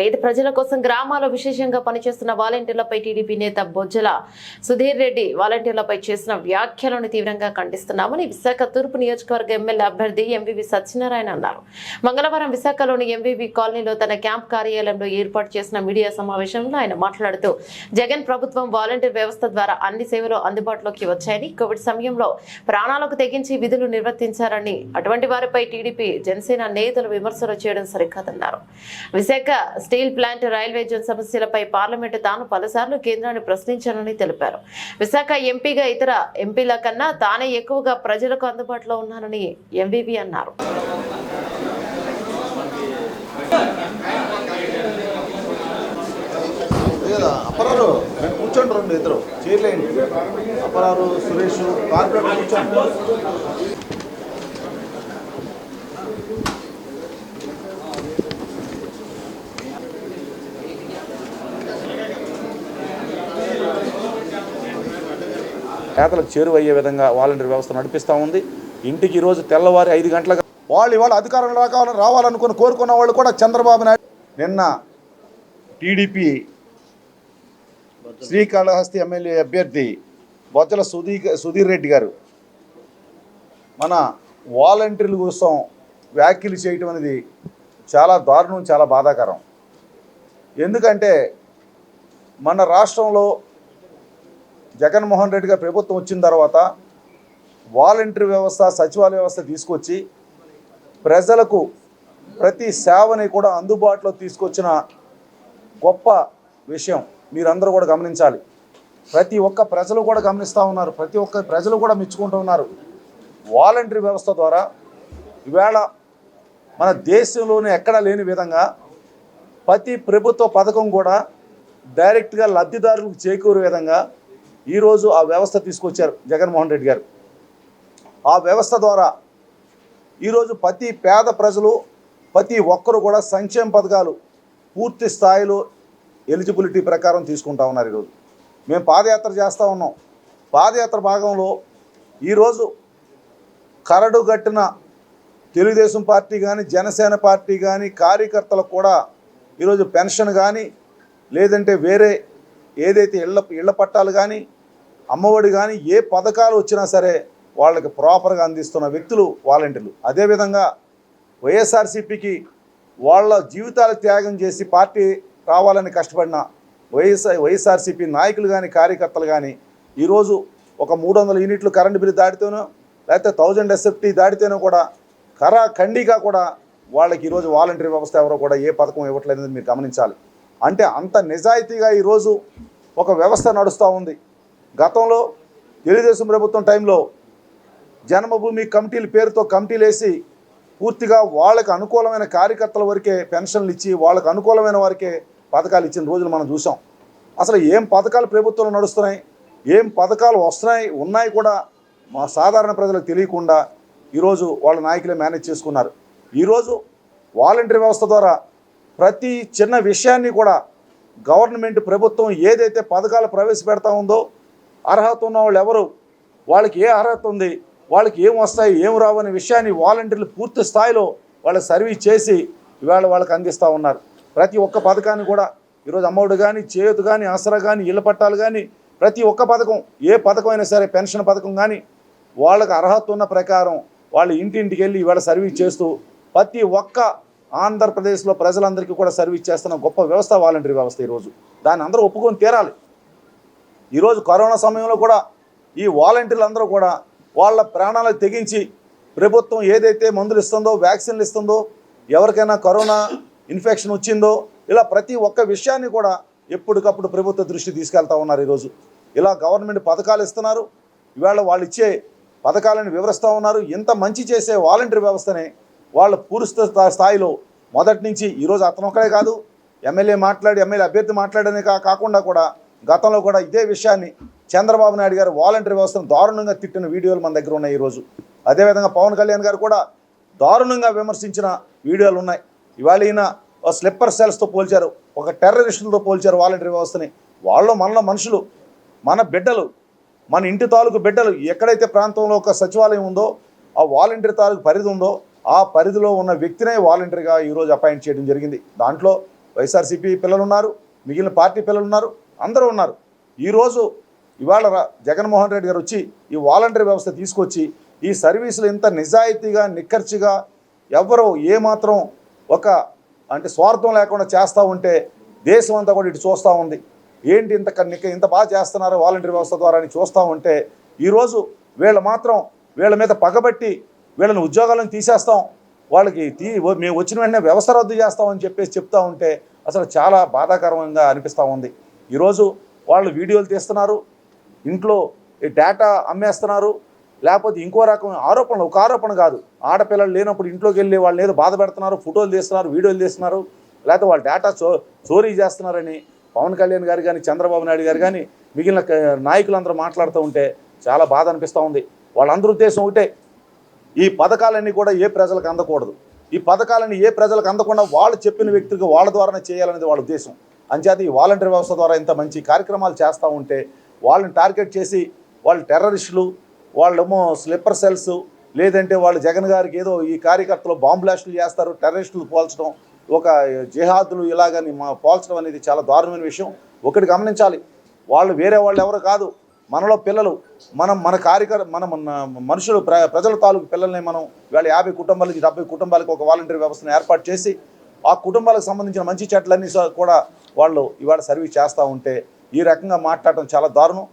పేద ప్రజల కోసం గ్రామాల్లో విశేషంగా పనిచేస్తున్న వాలంటీర్లపై టీడీపీ నేత బొజ్జల సుధీర్ రెడ్డి వాలంటీర్లపై చేసిన వ్యాఖ్యలను తీవ్రంగా ఖండిస్తున్నామని విశాఖ తూర్పు నియోజకవర్గ ఎమ్మెల్యే అభ్యర్థి ఎంవీవీ సత్యనారాయణ అన్నారు. మంగళవారం విశాఖలోని ఎంవీవీ కాలనీలో తన క్యాంప్ కార్యాలయంలో ఏర్పాటు చేసిన మీడియా సమావేశంలో ఆయన మాట్లాడుతూ జగన్ ప్రభుత్వం వాలంటీర్ వ్యవస్థ ద్వారా అన్ని సేవలు అందుబాటులోకి వచ్చాయని, కోవిడ్ సమయంలో ప్రాణాలకు తెగించి విధులు నిర్వర్తించారని, అటువంటి వారిపై టీడీపీ జనసేన నేతలు విమర్శలు చేయడం సరికాదన్నారు. Visakha steel plant, railway zone సమస్యలపై పార్లమెంటు తాను పలుసార్లు కేంద్రాన్ని ప్రశ్నించానని తెలిపారు. విశాఖ ఎంపీగా ఇతర ఎంపీల కన్నా తానే ఎక్కువగా ప్రజలకు అందుబాటులో ఉన్నానని ఎంవీవీ అన్నారు. అపరారు కూర్చోండి, రెండు ఇద్దరు చేయలేండి. అపరారు, సురేష్ కార్పొరేట్ కూర్చోండి. పేదలకు చేరువయ్యే విధంగా వాలంటీర్ వ్యవస్థ నడిపిస్తూ ఉంది. ఇంటికి ఈరోజు తెల్లవారి 5 గంటలకు వాళ్ళు ఇవాళ అధికారం రావాలనుకుని కోరుకున్న వాళ్ళు కూడా చంద్రబాబు నాయుడు నిన్న టీడీపీ శ్రీకాళహస్తి ఎమ్మెల్యే అభ్యర్థి బొజ్జల సుధీర్ రెడ్డి గారు మన వాలంటీర్ల కోసం వ్యాఖ్యలు చేయటం అనేది చాలా దారుణం, చాలా బాధాకరం. ఎందుకంటే మన రాష్ట్రంలో జగన్మోహన్ రెడ్డి గారి ప్రభుత్వం వచ్చిన తర్వాత వాలంటీర్ వ్యవస్థ, సచివాలయ వ్యవస్థ తీసుకొచ్చి ప్రజలకు ప్రతి సేవని కూడా అందుబాటులో తీసుకొచ్చిన గొప్ప విషయం మీరందరూ కూడా గమనించాలి. ప్రతి ఒక్క ప్రజలు కూడా గమనిస్తూ ఉన్నారు, ప్రతి ఒక్క ప్రజలు కూడా మెచ్చుకుంటూ ఉన్నారు. వాలంటీర్ వ్యవస్థ ద్వారా ఈవేళ మన దేశంలోనే ఎక్కడా లేని విధంగా ప్రతి ప్రభుత్వ పథకం కూడా డైరెక్ట్గా లబ్ధిదారులకు చేకూరే విధంగా ఈరోజు ఆ వ్యవస్థ తీసుకొచ్చారు జగన్మోహన్ రెడ్డి గారు. ఆ వ్యవస్థ ద్వారా ఈరోజు ప్రతి పేద ప్రజలు, ప్రతి ఒక్కరు కూడా సంక్షేమ పథకాలు పూర్తి స్థాయిలో ఎలిజిబిలిటీ ప్రకారం తీసుకుంటా ఉన్నారు. ఈరోజు మేము పాదయాత్ర చేస్తూ ఉన్నాం. పాదయాత్ర భాగంలో ఈరోజు కరడు గట్టిన తెలుగుదేశం పార్టీ కానీ, జనసేన పార్టీ కానీ కార్యకర్తలకు కూడా ఈరోజు పెన్షన్ కానీ, లేదంటే వేరే ఏదైతే ఇళ్ల పట్టాలు కానీ, అమ్మఒడి కానీ, ఏ పథకాలు వచ్చినా సరే వాళ్ళకి ప్రాపర్గా అందిస్తున్న వ్యక్తులు వాలంటీర్లు. అదేవిధంగా వైఎస్ఆర్సీపీకి వాళ్ళ జీవితాలు త్యాగం చేసి పార్టీ రావాలని కష్టపడిన వైఎస్ఆర్సీపీ నాయకులు కానీ, కార్యకర్తలు కానీ ఈరోజు ఒక 300 యూనిట్లు కరెంటు బిల్లు దాటితేనో, లేకపోతే 1000 SFT దాటితేనో కూడా ఖండిగా కూడా వాళ్ళకి ఈరోజు వాలంటీర్ వ్యవస్థ ఎవరో కూడా ఏ పథకం ఇవ్వట్లేదని మీరు గమనించాలి. అంటే అంత నిజాయితీగా ఈరోజు ఒక వ్యవస్థ నడుస్తూ ఉంది. గతంలో తెలుగుదేశం ప్రభుత్వం టైంలో జన్మభూమి కమిటీల పేరుతో కమిటీలు వేసి పూర్తిగా వాళ్ళకి అనుకూలమైన కార్యకర్తల వరకే పెన్షన్లు ఇచ్చి, వాళ్ళకు అనుకూలమైన వారికే పథకాలు ఇచ్చిన రోజులు మనం చూసాం. అసలు ఏం పథకాలు ప్రభుత్వంలో నడుస్తున్నాయి, ఏం పథకాలు ఉన్నాయి కూడా మా సాధారణ ప్రజలకు తెలియకుండా ఈరోజు వాళ్ళ నాయకులే మేనేజ్ చేసుకున్నారు. ఈరోజు వాలంటీర్ వ్యవస్థ ద్వారా ప్రతి చిన్న విషయాన్ని కూడా గవర్నమెంట్ ప్రభుత్వం ఏదైతే పథకాలు ప్రవేశపెడతా ఉందో, అర్హత ఉన్న వాళ్ళు ఎవరు, వాళ్ళకి ఏ అర్హత ఉంది, వాళ్ళకి ఏం వస్తాయి, ఏం రావు అనే విషయాన్ని వాలంటీర్లు పూర్తి స్థాయిలో వాళ్ళకి సర్వీస్ చేసి ఇవాళ వాళ్ళకి అందిస్తూ ఉన్నారు. ప్రతి ఒక్క పథకాన్ని కూడా ఈరోజు అమ్మఒడి కానీ, చేయూత కానీ, ఆసరా కానీ, ఇళ్ల పట్టాలు కానీ, ప్రతి ఒక్క పథకం, ఏ పథకం అయినా సరే, పెన్షన్ పథకం కానీ వాళ్ళకి అర్హత ఉన్న ప్రకారం వాళ్ళు ఇంటింటికి వెళ్ళి ఇవాళ సర్వీస్ చేస్తూ ప్రతి ఒక్క ఆంధ్రప్రదేశ్లో ప్రజలందరికీ కూడా సర్వీస్ చేస్తున్న గొప్ప వ్యవస్థ వాలంటీర్ వ్యవస్థ. ఈరోజు దాన్ని అందరూ ఒప్పుకొని తీరాలి. ఈరోజు కరోనా సమయంలో కూడా ఈ వాలంటీర్లు అందరూ కూడా వాళ్ళ ప్రాణాలకు తెగించి ప్రభుత్వం ఏదైతే మందులు ఇస్తుందో, వ్యాక్సిన్లు ఇస్తుందో, ఎవరికైనా కరోనా ఇన్ఫెక్షన్ వచ్చిందో, ఇలా ప్రతి ఒక్క విషయాన్ని కూడా ఎప్పటికప్పుడు ప్రభుత్వ దృష్టి తీసుకెళ్తా ఉన్నారు. ఈరోజు ఇలా గవర్నమెంట్ పథకాలు ఇస్తున్నారు, ఇవాళ వాళ్ళు ఇచ్చే పథకాలను వివరిస్తూ ఉన్నారు. ఇంత మంచి చేసే వాలంటీర్ వ్యవస్థని వాళ్ళ పూర్తి స్థాయిలో మొదటి నుంచి ఈరోజు అతను ఒక్కడే కాదు, ఎమ్మెల్యే అభ్యర్థి మాట్లాడనే కాకుండా కూడా గతంలో కూడా ఇదే విషయాన్ని చంద్రబాబు నాయుడు గారు వాలంటీర్ వ్యవస్థను దారుణంగా తిట్టిన వీడియోలు మన దగ్గర ఉన్నాయి. ఈరోజు అదేవిధంగా పవన్ కళ్యాణ్ గారు కూడా దారుణంగా విమర్శించిన వీడియోలు ఉన్నాయి. ఇవాళ ఈయన స్లిప్పర్ సెల్స్తో పోల్చారు, ఒక టెర్రరిస్టులతో పోల్చారు వాలంటీర్ వ్యవస్థని. మనలో మనుషులు, మన బిడ్డలు, మన ఇంటి తాలూకు బిడ్డలు, ఎక్కడైతే ప్రాంతంలో ఒక సచివాలయం ఉందో, ఆ వాలంటీర్ తాలూకు పరిధి ఉందో, ఆ పరిధిలో ఉన్న వ్యక్తినే వాలంటీర్గా ఈరోజు అపాయింట్ చేయడం జరిగింది. దాంట్లో వైఎస్ఆర్సీపీ పిల్లలు ఉన్నారు, మిగిలిన పార్టీ పిల్లలు ఉన్నారు, అందరూ ఉన్నారు. ఇవాళ జగన్మోహన్ రెడ్డి గారు వచ్చి ఈ వాలంటరీ వ్యవస్థ తీసుకొచ్చి ఈ సర్వీసులు ఇంత నిజాయితీగా నిక్కర్చిగా ఎవరో ఏమాత్రం అంటే స్వార్థం లేకుండా చేస్తూ ఉంటే దేశం అంతా కూడా ఇటు చూస్తూ ఉంది. ఏంటి ఇంత బాగా చేస్తున్నారు వాలంటరీ వ్యవస్థ ద్వారా అని చూస్తూ ఉంటే ఈరోజు వీళ్ళ మీద పగబట్టి వీళ్ళని ఉద్యోగాలను తీసేస్తాం, వాళ్ళకి మేము వచ్చిన వెంటనే వ్యవస్థ రద్దు చేస్తామని చెప్తూ ఉంటే అసలు చాలా బాధాకరంగా అనిపిస్తూ ఉంది. ఈరోజు వాళ్ళు వీడియోలు తీస్తున్నారు, ఇంట్లో డేటా అమ్మేస్తున్నారు, లేకపోతే ఇంకో రకం ఆరోపణలు. ఒక ఆరోపణ కాదు, ఆడపిల్లలు లేనప్పుడు ఇంట్లోకి వెళ్ళి వాళ్ళు ఏదో బాధ పెడుతున్నారు, ఫోటోలు తీస్తున్నారు, వీడియోలు తీస్తున్నారు, లేకపోతే వాళ్ళ డేటా చోరీ చేస్తున్నారని పవన్ కళ్యాణ్ గారు కానీ చంద్రబాబు నాయుడు గారు కానీ మిగిలిన నాయకులందరూ మాట్లాడుతూ ఉంటే చాలా బాధ అనిపిస్తూ ఉంది. వాళ్ళందరూ ఉద్దేశం ఒకటే, ఈ పథకాలన్నీ కూడా ఏ ప్రజలకు అందకూడదు, ఈ పథకాలన్నీ ఏ ప్రజలకు అందకుండా వాళ్ళు చెప్పిన వ్యక్తికి వాళ్ళ ద్వారానే చేయాలనేది వాళ్ళ ఉద్దేశం. అంచేత ఈ వాలంటరీ వ్యవస్థ ద్వారా ఇంత మంచి కార్యక్రమాలు చేస్తూ ఉంటే వాళ్ళని టార్గెట్ చేసి వాళ్ళు టెర్రరిస్టులు, వాళ్ళేమో స్లిప్పర్ సెల్స్, లేదంటే వాళ్ళు జగన్ గారికి ఏదో ఈ కార్యకర్తలు బాంబు బ్లాస్టులు చేస్తారు, టెర్రరిస్టులు పోల్చడం, ఒక జిహాదులు ఇలాగని పోల్చడం అనేది చాలా దారుణమైన విషయం. ఒకటి గమనించాలి, వాళ్ళు వేరే వాళ్ళు ఎవరు కాదు, మనలో పిల్లలు. మన మనుషులు ప్రజల తాలూకు పిల్లల్ని మనం ఇవాళ 50 కుటుంబాల నుంచి 70 కుటుంబాలకు ఒక వాలంటరీ వ్యవస్థను ఏర్పాటు చేసి ఆ కుటుంబాలకు సంబంధించిన మంచి చెట్లన్నీ కూడా వాళ్ళు ఇవాళ సర్వీస్ చేస్తూ ఉంటే ఈ రకంగా మాట్లాడటం చాలా దారుణం.